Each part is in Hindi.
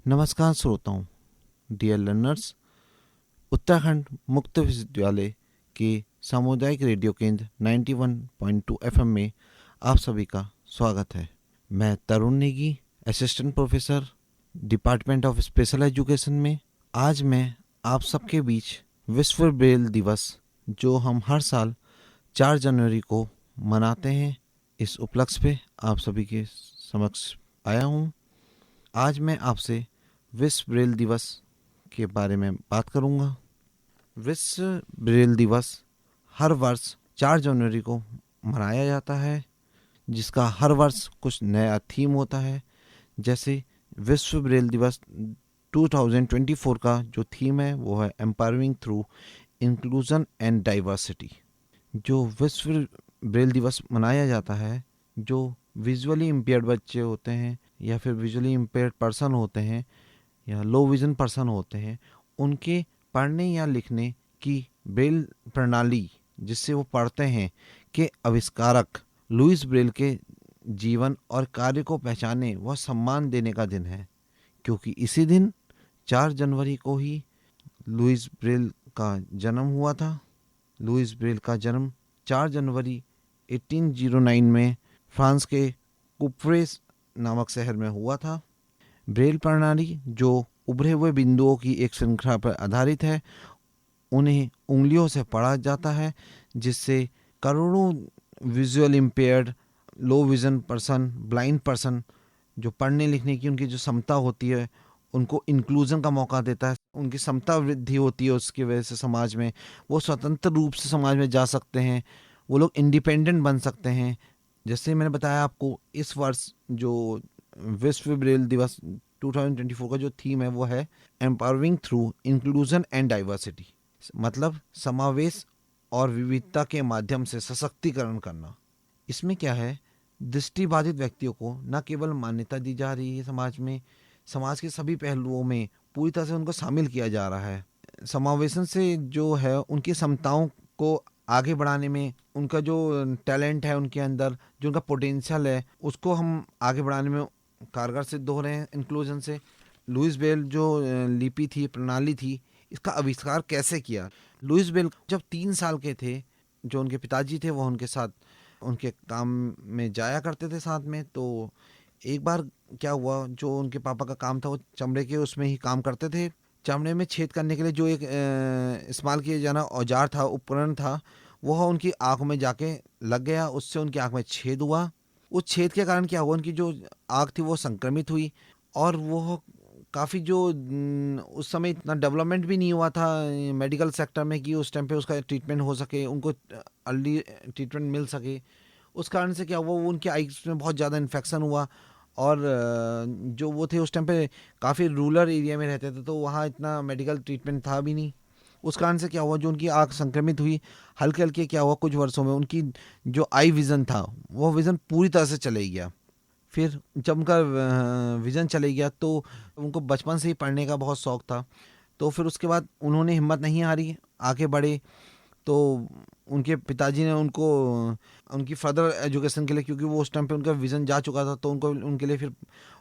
नमस्कार श्रोताओं, डियर लर्नर्स। उत्तराखंड मुक्त विश्वविद्यालय के सामुदायिक रेडियो केंद्र 91.2 एफएम में आप सभी का स्वागत है। मैं Tarun Negi, assistant professor, department of special education में। आज मैं आप सबके बीच विश्व ब्रेल दिवस, जो हम हर साल 4 जनवरी को मनाते हैं, इस उपलक्ष्य पे आप सभी के समक्ष आया हूँ। आज मैं आपसे विश्व ब्रेल दिवस के बारे में बात करूंगा। विश्व ब्रेल दिवस हर वर्ष 4 जनवरी को मनाया जाता है, जिसका हर वर्ष कुछ नया थीम होता है। जैसे विश्व ब्रेल दिवस 2024 का जो थीम है वो है empowering through inclusion and diversity. जो विश्व ब्रेल दिवस मनाया जाता है, जो विजुअली इम्पेयर्ड बच्चे होते हैं या फिर विजुअली इम्पेयर्ड पर्सन होते हैं या लो विजन पर्सन होते हैं, उनके पढ़ने या लिखने की ब्रेल प्रणाली जिससे वो पढ़ते हैं के आविष्कारक लुईस ब्रेल के जीवन और कार्य को पहचाने व सम्मान देने का दिन है। क्योंकि इसी दिन 4 जनवरी को ही लुईस ब्रेल का जन्म हुआ था। लुईस ब्रेल का जन्म 4 जनवरी 1809 में फ्रांस के कुप्रेस नामक शहर में हुआ था। ब्रेल प्रणाली जो उभरे हुए बिंदुओं की एक श्रृंखला पर आधारित है, उन्हें उंगलियों से पढ़ा जाता है, जिससे करोड़ों visual impaired, low vision person, blind person जो पढ़ने लिखने की उनकी जो क्षमता होती है, उनको इंक्लूजन का मौका देता है। उनकी क्षमता वृद्धि होती है, उसकी वजह से समाज में वो स्वतंत्र रूप से समाज में जा सकते हैं, वो लोग इंडिपेंडेंट बन सकते हैं। जैसे मैंने बताया आपको, इस वर्ष जो विश्व ब्रेल दिवस 2024 का जो थीम है वो है empowering through inclusion and diversity, मतलब समावेश और विविधता के माध्यम से सशक्तिकरण करना। इसमें क्या है, दृष्टिबाधित व्यक्तियों को न केवल मान्यता दी जा रही है समाज में, समाज के सभी पहलुओं में पूरी तरह से उनको शामिल किया जा रहा है। समावेशन से जो है उनकी क्षमताओं को आगे बढ़ाने में, उनका जो टैलेंट है उनके अंदर, जो उनका पोटेंशियल है, उसको हम आगे बढ़ाने में कारगर सिद्ध हो रहे हैं इंक्लूजन से। लुईस ब्रेल जो लिपि थी, प्रणाली थी, इसका आविष्कार कैसे किया? लुईस ब्रेल जब 3 साल के थे, जो उनके पिताजी थे वो उनके साथ उनके काम में जाया करते थे साथ में। तो एक बार क्या हुआ, जो उनके पापा का काम था वो चमड़े के उसमें ही काम करते थे। चमड़े में छेद करने के लिए जो एक इस्तेमाल किया जाना औजार था, उपकरण था, वह उनकी आँख में जाके लग गया। उससे उनकी आँख में छेद हुआ। उस छेद के कारण क्या हुआ, उनकी जो आँख थी वो संक्रमित हुई। और वो काफ़ी जो उस समय इतना डेवलपमेंट भी नहीं हुआ था मेडिकल सेक्टर में कि उस टाइम पे उसका ट्रीटमेंट हो सके, उनको अर्ली ट्रीटमेंट मिल सके। उस कारण से क्या हुआ, वो उनके आइज में बहुत ज़्यादा इन्फेक्शन हुआ। और जो वो थे उस टाइम पे काफ़ी रूरल एरिया में रहते थे, तो वहाँ इतना मेडिकल ट्रीटमेंट था भी नहीं। उस कारण से क्या हुआ, जो उनकी आँख संक्रमित हुई, हल्के हल्के क्या हुआ, कुछ वर्षों में उनकी जो आई विज़न था वो विज़न पूरी तरह से चले गया। फिर जब उनका विज़न चले गया तो उनको बचपन से ही पढ़ने का बहुत शौक़ था। तो फिर उसके बाद उन्होंने हिम्मत नहीं हारी, आगे बढ़े। तो उनके पिताजी ने उनको उनकी फर्दर एजुकेशन के लिए, क्योंकि वो उस टाइम पे उनका विज़न जा चुका था, तो उनके लिए फिर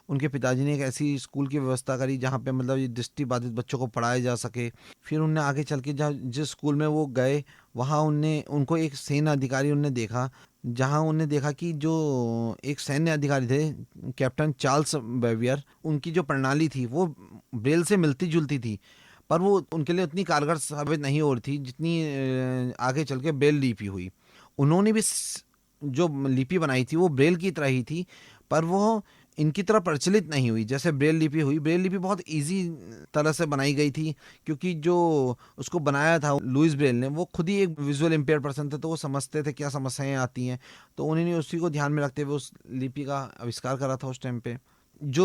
उनके पिताजी ने एक ऐसी स्कूल की व्यवस्था करी जहाँ पे मतलब ये दृष्टिबाधित बच्चों को पढ़ाया जा सके। फिर उनने आगे चल के जिस स्कूल में वो गए, वहाँ उनको एक सैन्य अधिकारी उनने देखा, जहाँ उनने देखा कि जो एक सैन्य अधिकारी थे, कैप्टन चार्ल्स बेवियर, उनकी जो प्रणाली थी वो ब्रेल से मिलती जुलती थी, पर वो उनके लिए उतनी कारगर साबित नहीं हो रही थी जितनी आगे चल के ब्रेल लिपि हुई। उन्होंने भी जो लिपि बनाई थी वो ब्रेल की तरह ही थी, पर वो इनकी तरह प्रचलित नहीं हुई जैसे ब्रेल लिपि हुई। ब्रेल लिपि बहुत इजी तरह से बनाई गई थी, क्योंकि जो उसको बनाया था लुईस ब्रेल ने, वो खुद ही एक विजुअल इम्पेयर पर्सन थे, तो वो समझते थे क्या समस्याएं आती हैं। तो उन्होंने उसी को ध्यान में रखते हुए उस लिपि का आविष्कार करा था उस टाइम पे। जो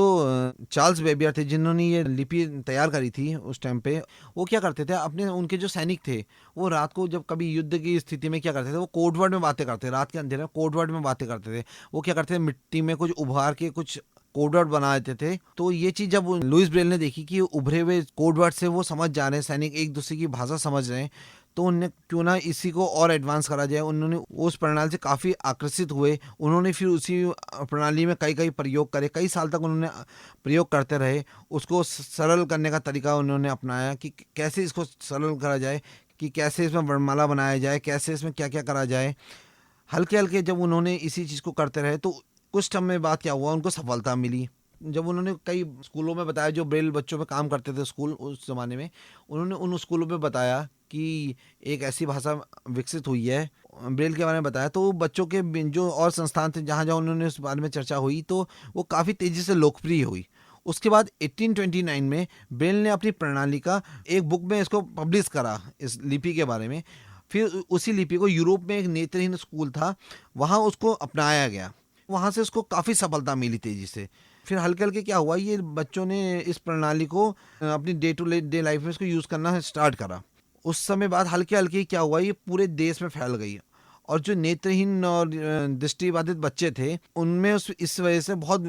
चार्ल्स बेबियर थे, जिन्होंने ये लिपि तैयार करी थी उस टाइम पे, वो क्या करते थे, अपने उनके जो सैनिक थे वो रात को जब कभी युद्ध की स्थिति में क्या करते थे, वो कोड वर्ड में बातें करते थे। रात के अंधेरे में कोड वर्ड में बातें करते थे। वो क्या करते थे, मिट्टी में कुछ उभार के कुछ कोड वर्ड बना देते थे। तो ये चीज़ जब लुईस ब्रेल ने देखी कि उभरे हुए कोड वर्ड से वो समझ जा रहे हैं, सैनिक एक दूसरे की भाषा समझ रहे हैं, तो उन्हें क्यों ना इसी को और एडवांस करा जाए। उन्होंने उस प्रणाली से काफ़ी आकर्षित हुए। उन्होंने फिर उसी प्रणाली में कई कई प्रयोग करे, कई साल तक उन्होंने प्रयोग करते रहे। उसको सरल करने का तरीका उन्होंने अपनाया कि कैसे इसको सरल करा जाए, कि कैसे इसमें वर्णमाला बनाया जाए, कैसे इसमें क्या क्या करा जाए। हल्के हल्के जब उन्होंने इसी चीज़ को करते रहे तो कुछ समय बाद क्या हुआ, उनको सफलता मिली। जब उन्होंने कई स्कूलों में बताया, जो ब्रेल बच्चों में काम करते थे स्कूल उस ज़माने में, उन्होंने उन स्कूलों में बताया कि एक ऐसी भाषा विकसित हुई है, ब्रेल के बारे में बताया। तो बच्चों के जो और संस्थान थे जहाँ जहाँ उन्होंने उस बारे में चर्चा हुई, तो वो काफ़ी तेज़ी से लोकप्रिय हुई। उसके बाद 1829 में ब्रेल ने अपनी प्रणाली का एक बुक में इसको पब्लिश करा, इस लिपि के बारे में। फिर उसी लिपि को यूरोप में एक नेत्रहीन स्कूल था, वहाँ उसको अपनाया गया। वहाँ से उसको काफ़ी सफलता मिली तेज़ी से। फिर हल्के हल्के क्या हुआ, ये बच्चों ने इस प्रणाली को अपनी डे टू डे लाइफ में इसको यूज़ करना स्टार्ट करा। उस समय बाद हल्के हल्के क्या हुआ, ये पूरे देश में फैल गई। और जो नेत्रहीन और दृष्टिबाधित बच्चे थे, उनमें इस वजह से बहुत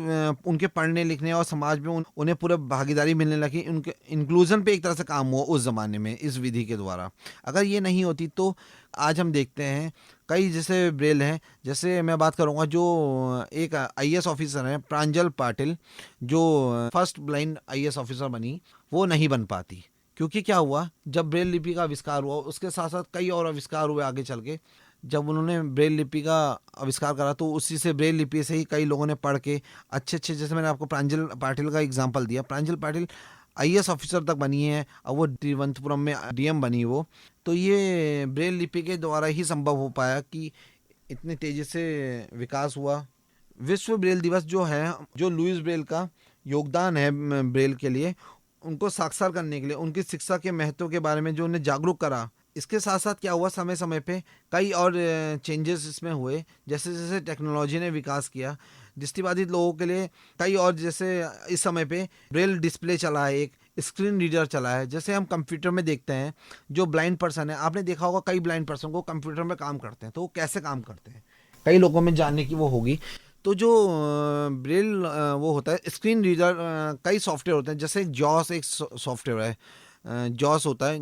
उनके पढ़ने लिखने और समाज में उन्हें पूरा भागीदारी मिलने लगी। उनके इंक्लूजन पे एक तरह से काम हुआ उस ज़माने में इस विधि के द्वारा। अगर ये नहीं होती तो आज हम देखते हैं कई जैसे ब्रेल हैं। जैसे मैं बात करूँगा, जो एक आईएएस ऑफिसर हैं प्रांजल पाटिल, जो फर्स्ट ब्लाइंड आईएएस ऑफिसर बनी, वो नहीं बन पाती। क्योंकि क्या हुआ, जब ब्रेल लिपि का आविष्कार हुआ उसके साथ साथ कई और आविष्कार हुए आगे चल के। जब उन्होंने ब्रेल लिपि का आविष्कार करा तो उसी से, ब्रेल लिपि से ही कई लोगों ने पढ़ के अच्छे अच्छे, जैसे मैंने आपको प्रांजल पाटिल का एग्जांपल दिया, प्रांजल पाटिल आईएएस ऑफिसर तक बनी है। अब वो तिरुवनंतपुरम में डीएम बनी वो। तो ये ब्रेल लिपि के द्वारा ही संभव हो पाया कि इतनी तेज़ी से विकास हुआ। विश्व ब्रेल दिवस जो है, जो लुईस ब्रेल का योगदान है ब्रेल के लिए, उनको साक्षर करने के लिए, उनकी शिक्षा के महत्व के बारे में जो उन्हें जागरूक करा। इसके साथ साथ क्या हुआ, समय समय पे कई और चेंजेस इसमें हुए। जैसे जैसे टेक्नोलॉजी ने विकास किया, दृष्टिबाधित लोगों के लिए कई और, जैसे इस समय पे ब्रेल डिस्प्ले चला है, एक स्क्रीन रीडर चला है। जैसे हम कंप्यूटर में देखते हैं, जो ब्लाइंड पर्सन है, आपने देखा होगा कई ब्लाइंड पर्सन को कंप्यूटर में काम करते हैं, तो वो कैसे काम करते हैं कई लोगों में जानने की वो होगी। तो जो ब्रेल वो होता है स्क्रीन रीडर, कई सॉफ्टवेयर होते हैं। जैसे जॉस एक सॉफ्टवेयर है, जॉस होता है,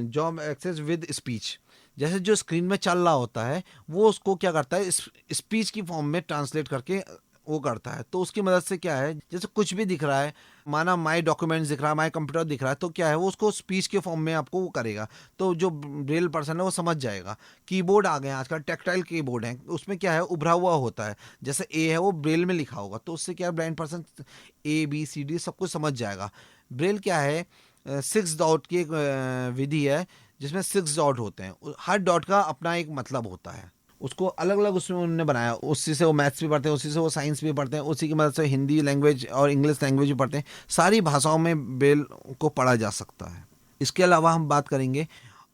जॉब एक्सेस विद स्पीच। जैसे जो स्क्रीन में चल रहा होता है वो उसको क्या करता है, स्पीच की फॉर्म में ट्रांसलेट करके वो करता है। तो उसकी मदद से क्या है, जैसे कुछ भी दिख रहा है, माना माई डॉक्यूमेंट्स दिख रहा है, माई कंप्यूटर दिख रहा है, तो क्या है वो उसको स्पीच के फॉर्म में आपको वो करेगा। तो जो ब्रेल पर्सन है वो समझ जाएगा। कीबोर्ड आ गए हैं आजकल, टेक्टाइल कीबोर्ड हैं, उसमें क्या है उभरा हुआ होता है। जैसे ए है वो ब्रेल में लिखा होगा, तो उससे क्या है ब्लाइंड पर्सन ABCD सब कुछ समझ जाएगा। ब्रेल क्या है, 6 डॉट की एक विधि है जिसमें 6 डॉट होते हैं। हर डॉट का अपना एक मतलब होता है, उसको अलग अलग उसमें उन्होंने बनाया। उसी से वो मैथ्स भी पढ़ते हैं, उसी से वो साइंस भी पढ़ते हैं, उसी की मदद से हिंदी लैंग्वेज और इंग्लिश लैंग्वेज भी पढ़ते हैं। सारी भाषाओं में ब्रेल को पढ़ा जा सकता है। इसके अलावा हम बात करेंगे,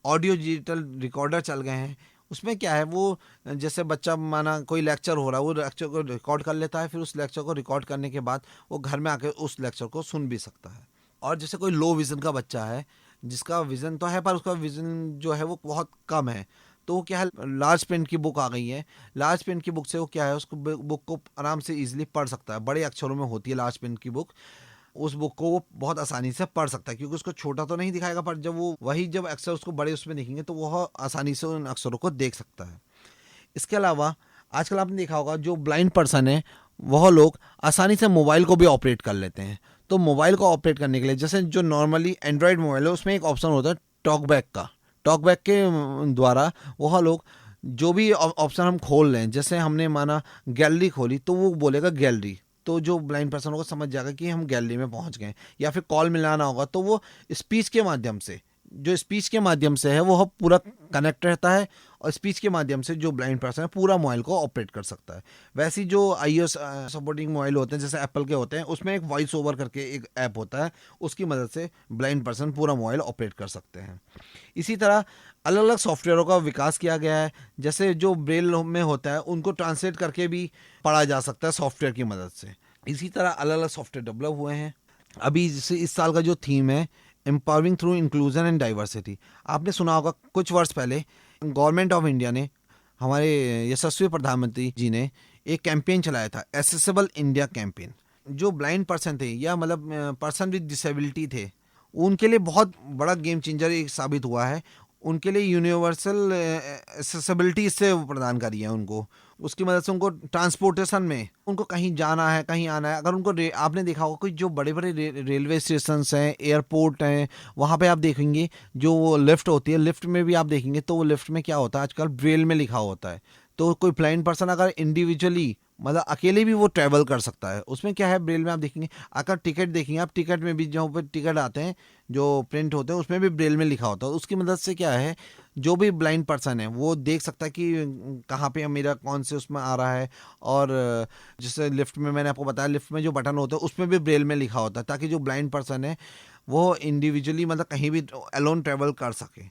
ऑडियो डिजिटल रिकॉर्डर चल गए हैं। उसमें क्या है, वो जैसे बच्चा माना कोई लेक्चर हो रहा है, वो लेक्चर को रिकॉर्ड कर लेता है, फिर उस लेक्चर को रिकॉर्ड करने के बाद वो घर में आकर उस लेक्चर को सुन भी सकता है। और जैसे कोई लो विज़न का बच्चा है, जिसका विज़न तो है पर उसका विज़न जो है वो बहुत कम है, तो वो क्या है, लार्ज प्रिंट की बुक आ गई है। लार्ज प्रिंट की बुक से वो क्या है, उसको बुक को आराम से इजीली पढ़ सकता है। बड़े अक्षरों में होती है लार्ज प्रिंट की बुक, उस बुक को वो बहुत आसानी से पढ़ सकता है, क्योंकि उसको छोटा तो नहीं दिखाएगा, पर जब वो जब अक्षर उसको बड़े उसमें दिखेंगे तो वह आसानी से उन अक्षरों को देख सकता है। इसके अलावा आजकल आपने देखा होगा, जो ब्लाइंड पर्सन है वह लोग आसानी से मोबाइल को भी ऑपरेट कर लेते हैं। तो मोबाइल को ऑपरेट करने के लिए, जैसे जो नॉर्मली एंड्रॉयड मोबाइल है उसमें एक ऑप्शन होता है टॉकबैक का। टॉकबैक के द्वारा वह लोग जो भी ऑप्शन हम खोल लें, जैसे हमने माना गैलरी खोली तो वो बोलेगा गैलरी, तो जो ब्लाइंड पर्सन होगा समझ जाएगा कि हम गैलरी में पहुंच गए। या फिर कॉल मिलाना होगा तो वो स्पीच के माध्यम से, जो स्पीच के माध्यम से है वो पूरा कनेक्ट रहता है, और स्पीच के माध्यम से जो ब्लाइंड पर्सन है पूरा मोबाइल को ऑपरेट कर सकता है। वैसे ही जो iOS सपोर्टिंग मोबाइल होते हैं, जैसे एप्पल के होते हैं, उसमें एक वॉइस ओवर करके एक ऐप होता है, उसकी मदद से ब्लाइंड पर्सन पूरा मोबाइल ऑपरेट कर सकते हैं। इसी तरह अलग अलग सॉफ्टवेयरों का विकास किया गया है। जैसे जो ब्रेल में होता है उनको ट्रांसलेट करके भी पढ़ा जा सकता है सॉफ्टवेयर की मदद से। इसी तरह अलग अलग सॉफ्टवेयर डेवलप हुए हैं। अभी जैसे इस साल का जो थीम है, empowering through inclusion and diversity, आपने सुना होगा कुछ वर्ष पहले गवर्नमेंट ऑफ इंडिया ने, हमारे यशस्वी प्रधानमंत्री जी ने एक कैंपेन चलाया था, एसेसिबल इंडिया कैंपेन। जो ब्लाइंड पर्सन थे या मतलब पर्सन विद डिसेबिलिटी थे, उनके लिए बहुत बड़ा गेम चेंजर एक साबित हुआ है। उनके लिए यूनिवर्सल एक्सेसिबिलिटी इससे प्रदान करी है उनको। उसकी मदद से उनको ट्रांसपोर्टेशन में, उनको कहीं जाना है, कहीं आना है, अगर उनको आपने देखा होगा कोई जो बड़े बड़े रेलवे स्टेशन हैं, एयरपोर्ट हैं, वहाँ पे आप देखेंगे जो वो लिफ्ट होती है, लिफ्ट में भी आप देखेंगे तो वो लिफ्ट में क्या होता है आजकल ब्रेल में लिखा होता है। तो कोई ब्लाइंड पर्सन अगर इंडिविजुअली मतलब अकेले भी वो ट्रैवल कर सकता है। उसमें क्या है, ब्रेल में आप देखेंगे, अगर टिकट देखेंगे आप, टिकट में भी जहाँ पे टिकट आते हैं जो प्रिंट होते हैं उसमें भी ब्रेल में लिखा होता है। उसकी मदद से क्या है, जो भी ब्लाइंड पर्सन है वो देख सकता है कि कहाँ पे मेरा कौन से उसमें आ रहा है। और जैसे लिफ्ट में मैंने आपको बताया, लिफ्ट में जो बटन होते हैं उसमें भी ब्रेल में लिखा होता है, ताकि जो ब्लाइंड पर्सन है वो इंडिविजुअली मतलब कहीं भी अलोन ट्रैवल कर सके।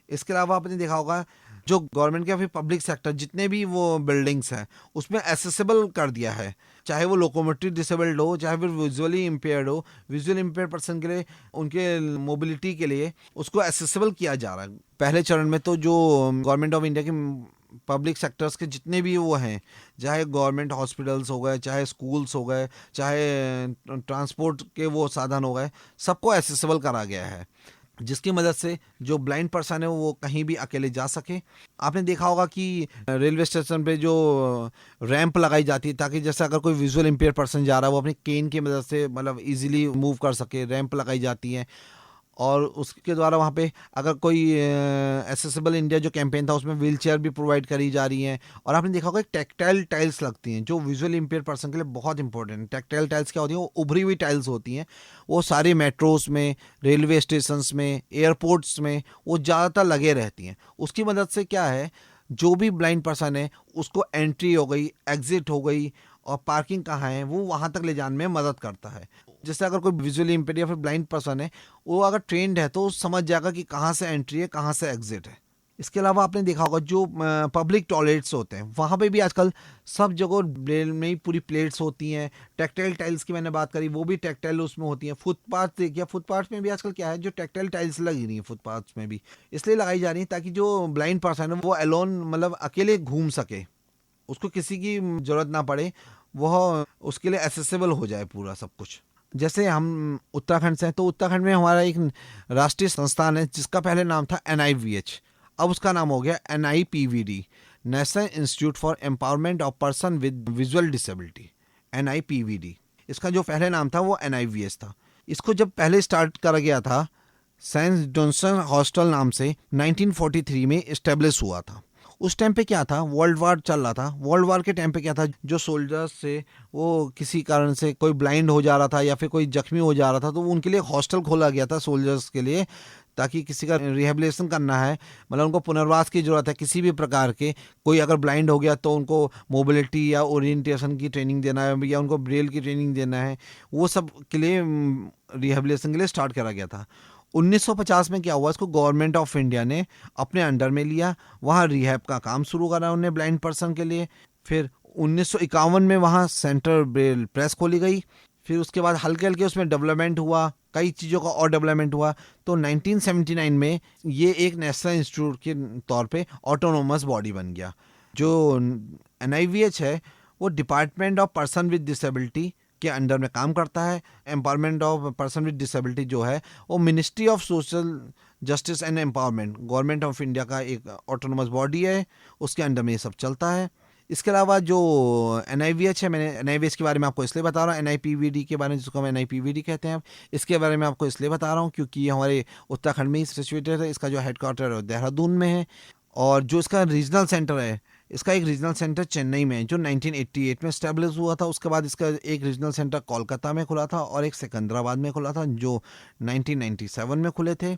इसके अलावा आपने देखा होगा जो गवर्नमेंट के या फिर पब्लिक सेक्टर जितने भी वो बिल्डिंग्स हैं उसमें एसेसिबल कर दिया है, चाहे वो लोकोमोटिव डिसेबल्ड हो, चाहे फिर विजुअली इम्पेयर्ड हो। विजुअली इम्पेयर्ड पर्सन के लिए उनके मोबिलिटी के लिए उसको एसेसिबल किया जा रहा है। पहले चरण में तो जो गवर्नमेंट ऑफ इंडिया के पब्लिक सेक्टर्स के जितने भी वो हैं, चाहे गवर्नमेंट हॉस्पिटल्स हो गए, चाहे स्कूल्स हो गए, चाहे ट्रांसपोर्ट के वो साधन हो गए, सबको एसेसिबल करा गया है, जिसकी मदद से जो ब्लाइंड पर्सन है वो कहीं भी अकेले जा सके। आपने देखा होगा कि रेलवे स्टेशन पे जो रैंप लगाई जाती है, ताकि जैसे अगर कोई विजुअल इम्पेयर पर्सन जा रहा है वो अपनी केन की मदद से मतलब इजीली मूव कर सके, रैंप लगाई जाती है। और उसके द्वारा वहाँ पे अगर कोई एसेसिबल इंडिया जो कैंपेन था उसमें व्हील चेयर भी प्रोवाइड करी जा रही हैं। और आपने देखा होगा एक टेक्टाइल टाइल्स लगती हैं जो विजुअल इम्पेयर पर्सन के लिए बहुत इंपॉर्टेंट है। टेक्टाइल टाइल्स क्या होती हैं, वो उभरी हुई टाइल्स होती हैं। वो सारे मेट्रोस में, रेलवे स्टेशंस में, एयरपोर्ट्स में वो ज़्यादातर लगे रहती हैं। उसकी मदद से क्या है, जो भी ब्लाइंड पर्सन है उसको एंट्री हो गई, एग्जिट हो गई और पार्किंग कहाँ है वो वहाँ तक ले जाने में मदद करता है। जैसे अगर कोई विजुअली इम्पेयर्ड या फिर ब्लाइंड पर्सन है वो अगर ट्रेंड है तो वो समझ जाएगा कि कहाँ से एंट्री है, कहाँ से एग्जिट है। इसके अलावा आपने देखा होगा जो पब्लिक टॉयलेट्स होते हैं वहाँ पे भी आजकल सब जगह ब्रेल में ही पूरी प्लेट्स होती हैं। टेक्टाइल टाइल्स की मैंने बात करी, वो भी टेक्टाइल उसमें होती हैं। फुटपाथ देखिए, फुटपाथ में भी आजकल क्या है, जो टेक्टाइल टाइल्स लगी रही हैं फुटपाथ में भी इसलिए लगाई जा रही है ताकि जो ब्लाइंड पर्सन है वो अलोन मतलब अकेले घूम सके, उसको किसी की ज़रूरत ना पड़े, वह उसके लिए एसेसिबल हो जाए पूरा सब कुछ। जैसे हम उत्तराखंड से हैं तो उत्तराखंड में हमारा एक राष्ट्रीय संस्थान है जिसका पहले नाम था NIVH, अब उसका नाम हो गया NIPVD, national institute for empowerment of person with visual disability, NIPVD। इसका जो पहले नाम था वो NIVH था। इसको जब पहले स्टार्ट करा गया था सेंट जॉनसन हॉस्टल नाम से 1943 में इस्टेब्लिश हुआ था। उस टाइम पे क्या था, वर्ल्ड वार चल रहा था। वर्ल्ड वार के टाइम पे क्या था, जो सोल्जर्स से वो किसी कारण से कोई ब्लाइंड हो जा रहा था या फिर कोई जख्मी हो जा रहा था तो उनके लिए हॉस्टल खोला गया था सोल्जर्स के लिए, ताकि किसी का रिहेबिलिटेशन करना है, मतलब उनको पुनर्वास की ज़रूरत है किसी भी प्रकार के। कोई अगर ब्लाइंड हो गया तो उनको मोबिलिटी या ओरिएंटेशन की ट्रेनिंग देना है या उनको ब्रेल की ट्रेनिंग देना है, वो सब के लिए रिहेबिलिटेशन के लिए स्टार्ट करा गया था। 1950 में क्या हुआ, इसको गवर्नमेंट ऑफ इंडिया ने अपने अंडर में लिया, वहाँ रिहैब का काम शुरू करा उन्हें ब्लाइंड पर्सन के लिए। फिर 1951 में वहाँ सेंट्रल ब्रेल प्रेस खोली गई। फिर उसके बाद हल्के हल्के उसमें डेवलपमेंट हुआ, कई चीज़ों का और डेवलपमेंट हुआ। तो 1979 में ये एक नेशनल इंस्टीट्यूट के तौर पे ऑटोनोमस बॉडी बन गया। जो NIVH है वो department of person with disability के अंडर में काम करता है। Empowerment of person with disability जो है वो ministry of social justice and empowerment, government of India का एक ऑटोनोमस बॉडी है, उसके अंडर में ये सब चलता है। इसके अलावा जो NIVH है, मैंने NIVH के बारे में आपको इसलिए बता रहा हूँ, NIPVD के बारे में जिसको हम NIPVD कहते हैं, इसके बारे में आपको इसलिए बता रहा हूँ क्योंकि ये हमारे उत्तराखंड में ही सिचुएटेड है। इसका जो हेडक्वार्टर देहरादून में है और जो इसका रीजनल सेंटर है, इसका एक रीजनल सेंटर चेन्नई में है जो 1988 में स्टैब्लिश हुआ था। उसके बाद इसका एक रीजनल सेंटर कोलकाता में खुला था और एक सिकंदराबाद में खुला था जो 1997 में खुले थे।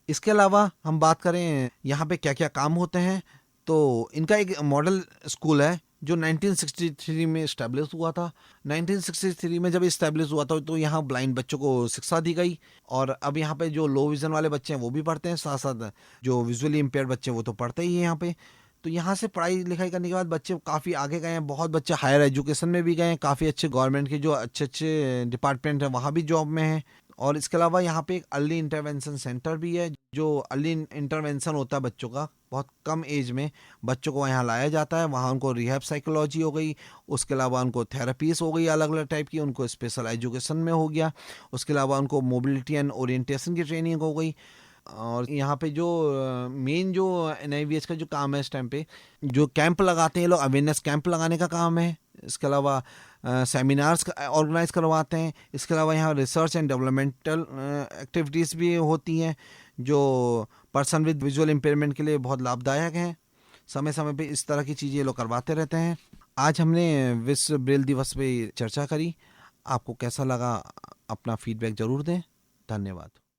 इसके अलावा हम बात करें यहाँ पे क्या क्या काम होते हैं, तो इनका एक मॉडल स्कूल है जो 1963 में इस्टेब्लिश हुआ था। 1963 में जब इस्टेब्लिश हुआ था तो यहाँ ब्लाइंड बच्चों को शिक्षा दी गई और अब यहाँ पे जो लो विज़न वाले बच्चे हैं वो भी पढ़ते हैं, साथ साथ जो विजुअली इम्पेयर्ड बच्चे हैं वो तो पढ़ते ही हैं यहाँ पे। तो यहाँ से पढ़ाई लिखाई करने के बाद बच्चे काफ़ी आगे गए हैं, बहुत बच्चे हायर एजुकेशन में भी गए हैं, काफ़ी अच्छे गवर्नमेंट के जो अच्छे अच्छे डिपार्टमेंट हैं वहाँ भी जॉब में हैं। और इसके अलावा यहाँ पे एक अर्ली इंटरवेंशन सेंटर भी है। जो अर्ली इंटरवेंशन होता है बच्चों का, बहुत कम एज में बच्चों को यहाँ लाया जाता है, वहाँ उनको रिहैब साइकोलॉजी हो गई, उसके अलावा उनको थेरेपीज हो गई अलग अलग टाइप की, उनको स्पेशल एजुकेशन में हो गया, उसके अलावा उनको मोबिलिटी एंड ओरिएंटेशन की ट्रेनिंग हो गई। और यहाँ पे जो मेन जो NIVH का जो काम है इस टाइम पे, जो कैंप लगाते हैं ये लोग, अवेयरनेस कैंप लगाने का काम है। इसके अलावा सेमिनार्स ऑर्गेनाइज करवाते हैं। इसके अलावा यहाँ रिसर्च एंड डेवलपमेंटल एक्टिविटीज़ भी होती हैं जो पर्सन विद विजुअल इम्पेयरमेंट के लिए बहुत लाभदायक हैं। समय समय पे इस तरह की चीज़ें ये लोग करवाते रहते हैं। आज हमने विश्व ब्रेल दिवस पे चर्चा करी। आपको कैसा लगा, अपना फीडबैक ज़रूर दें। धन्यवाद।